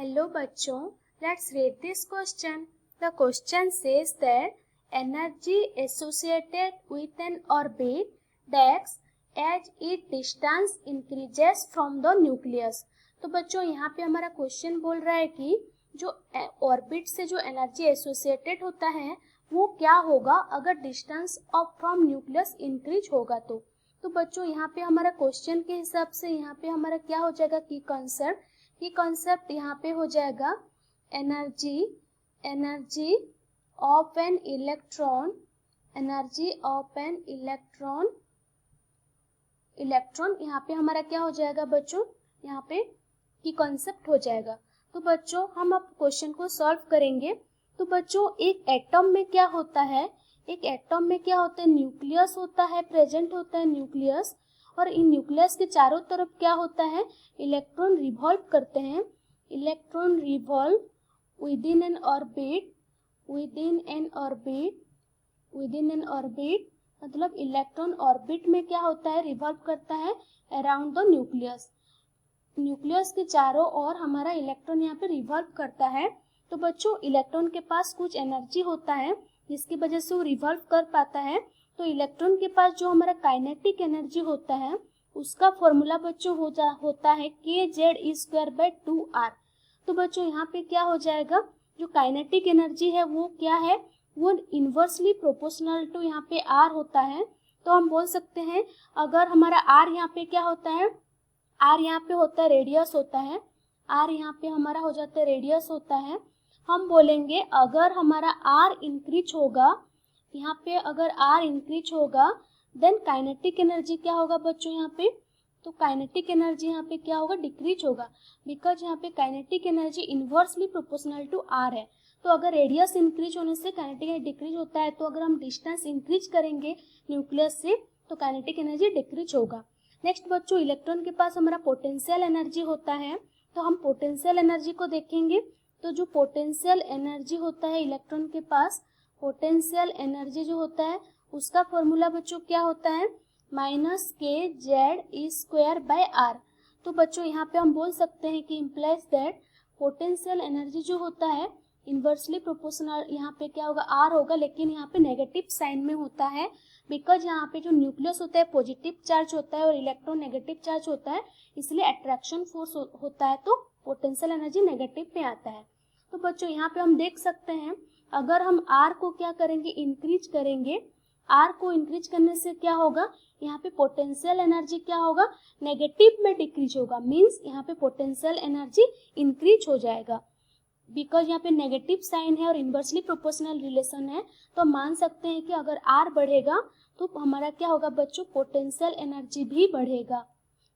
Hello बच्चों, let's read this question. The question says that energy associated with an orbit decks as its distance increases from the nucleus. तो बच्चों यहाँ पे हमारा question बोल रहा है कि जो ऑर्बिट से जो एनर्जी एसोसिएटेड होता है वो क्या होगा अगर distance of from nucleus increase होगा तो बच्चों यहाँ पे हमारा क्वेश्चन के हिसाब से यहाँ पे हमारा क्या हो जाएगा की कॉन्सेप्ट यहाँ पे हो जाएगा एनर्जी ऑफ एन इलेक्ट्रॉन यहाँ पे हमारा क्या हो जाएगा बच्चों, यहाँ पे की कॉन्सेप्ट हो जाएगा। तो बच्चों हम अब क्वेश्चन को सॉल्व करेंगे। तो बच्चों एक एटम में क्या होता है, न्यूक्लियस होता है, प्रेजेंट होता है न्यूक्लियस, और इन न्यूक्लियस के चारों तरफ क्या होता है, इलेक्ट्रॉन रिवॉल्व करते हैं। Electron revolve within N orbit मतलब इलेक्ट्रॉन ऑर्बिट में क्या होता है, रिवॉल्व करता है अराउंड द न्यूक्लियस के चारों ओर हमारा इलेक्ट्रॉन यहाँ पे रिवॉल्व करता है। तो बच्चों इलेक्ट्रॉन के पास कुछ एनर्जी होता है जिसकी वजह से वो रिवॉल्व कर पाता है। तो इलेक्ट्रॉन के पास जो हमारा काइनेटिक एनर्जी होता है उसका फॉर्मूला बच्चों होता है kz²/2r। तो बच्चों यहाँ पे क्या हो जाएगा, जो काइनेटिक एनर्जी है वो क्या है, वो इनवर्सली प्रोपोर्शनल टू यहाँ पे r होता है। तो हम बोल सकते हैं अगर हमारा r यहाँ पे क्या होता है, r यहाँ पे होता है रेडियस होता है, r यहाँ पे हमारा हो जाता है रेडियस होता है। हम बोलेंगे अगर हमारा r इंक्रीज होगा, यहाँ पे अगर r इंक्रीज होगा देन काइनेटिक एनर्जी क्या होगा बच्चों यहाँ पे, तो काइनेटिक एनर्जी यहाँ पे क्या होगा, डिक्रीज होगा, बिकॉज यहाँ पे kinetic energy inversely proportional to r है। तो अगर रेडियस इंक्रीज होने से काइनेटिक एनर्जी डिक्रीज होता है, तो अगर हम डिस्टेंस इंक्रीज करेंगे न्यूक्लियस से तो काइनेटिक एनर्जी डिक्रीज होगा। नेक्स्ट बच्चों इलेक्ट्रॉन के पास हमारा पोटेंशियल एनर्जी होता है, तो हम पोटेंशियल एनर्जी को देखेंगे। तो जो पोटेंशियल एनर्जी होता है इलेक्ट्रॉन के पास, पोटेंशियल एनर्जी जो होता है उसका फॉर्मूला बच्चों क्या होता है, -kz²/r। तो बच्चों यहाँ पे हम बोल सकते हैं कि इम्प्लाइज दैट पोटेंशियल एनर्जी जो होता है इन्वर्सली प्रोपोर्शनल, यहाँ पे क्या होगा, r होगा, लेकिन यहाँ पे नेगेटिव साइन में होता है, बिकॉज यहाँ पे जो न्यूक्लियस होता है पॉजिटिव चार्ज होता है और इलेक्ट्रॉन नेगेटिव चार्ज होता है, इसलिए अट्रैक्शन फोर्स होता है, तो पोटेंशियल एनर्जी नेगेटिव पे आता है। तो बच्चों यहाँ पे हम देख सकते हैं अगर हम r को क्या करेंगे, इंक्रीज करेंगे, r को इंक्रीज करने से क्या होगा, यहाँ पे पोटेंशियल एनर्जी क्या होगा, नेगेटिव में डिक्रीज होगा, मींस यहाँ पे पोटेंशियल एनर्जी इंक्रीज हो जाएगा। बिकॉज यहाँ पे नेगेटिव साइन है और इन्वर्सली प्रोपोर्शनल रिलेशन है, तो मान सकते हैं कि अगर r बढ़ेगा तो हमारा क्या होगा बच्चों, पोटेंशियल एनर्जी भी बढ़ेगा।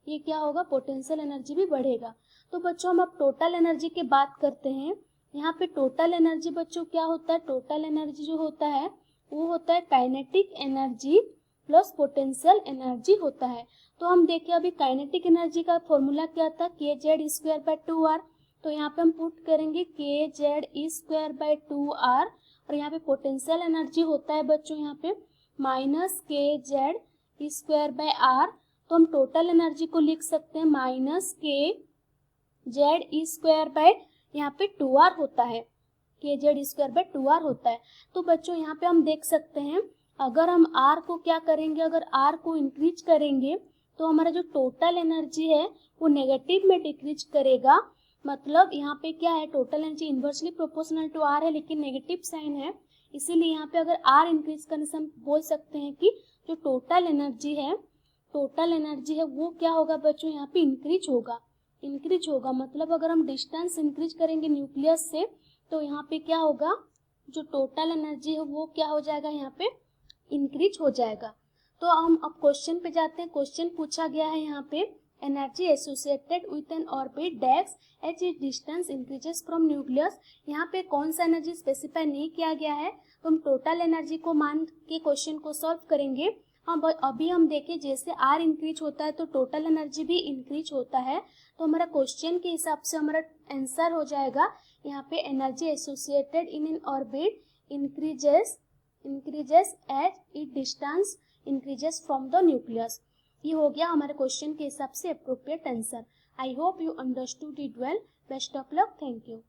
ये क्या होगा, पोटेंशियल एनर्जी भी बढ़ेगा। तो बच्चों हम अब टोटल एनर्जी की बात करते हैं। यहाँ पे टोटल एनर्जी बच्चों क्या होता है, टोटल एनर्जी जो होता है वो होता है kinetic energy plus potential energy होता है। तो हम देखिए अभी काइनेटिक एनर्जी का फॉर्मूला क्या था, kz²/2r। तो यहाँ पे हम पुट करेंगे kz²/2r, और यहाँ पे पोटेंशियल एनर्जी होता है बच्चों यहाँ पे -kz²/r। तो हम टोटल एनर्जी को लिख सकते हैं -kz² यहाँ पे 2r होता है, kz²/2r होता है। तो बच्चों यहाँ पे हम देख सकते हैं अगर हम r को क्या करेंगे, अगर r को इंक्रीज करेंगे तो हमारा जो टोटल एनर्जी है वो नेगेटिव में डिक्रीज करेगा। मतलब यहाँ पे क्या है, total energy inversely proportional to r है लेकिन नेगेटिव साइन है, इसीलिए यहाँ पे अगर r इंक्रीज करने से हम बोल सकते हैं कि जो टोटल एनर्जी है वो क्या होगा बच्चों, यहाँ पे इंक्रीज होगा। मतलब अगर हम डिस्टेंस इंक्रीज करेंगे न्यूक्लियस से तो यहाँ पे क्या होगा, जो टोटल एनर्जी है वो क्या हो जाएगा, यहाँ पे इंक्रीज हो जाएगा। तो हम अब क्वेश्चन पे जाते हैं। क्वेश्चन पूछा गया है यहाँ पे energy associated with an orbit decks as it distance increases from nucleus. यहाँ पे कौन सा एनर्जी स्पेसिफाई नहीं किया गया है, तो हम टोटल एनर्जी को मान के क्वेश्चन को सॉल्व करेंगे। अभी हम देखें जैसे r इंक्रीज होता है तो टोटल एनर्जी भी इंक्रीज होता है। तो हमारा क्वेश्चन के हिसाब से हमारा आंसर हो जाएगा यहाँ पे energy associated in an orbit increases as it distance increases from the nucleus. ये हो गया हमारे क्वेश्चन के हिसाब से appropriate answer. I hope you understood it well. Best of luck, thank you.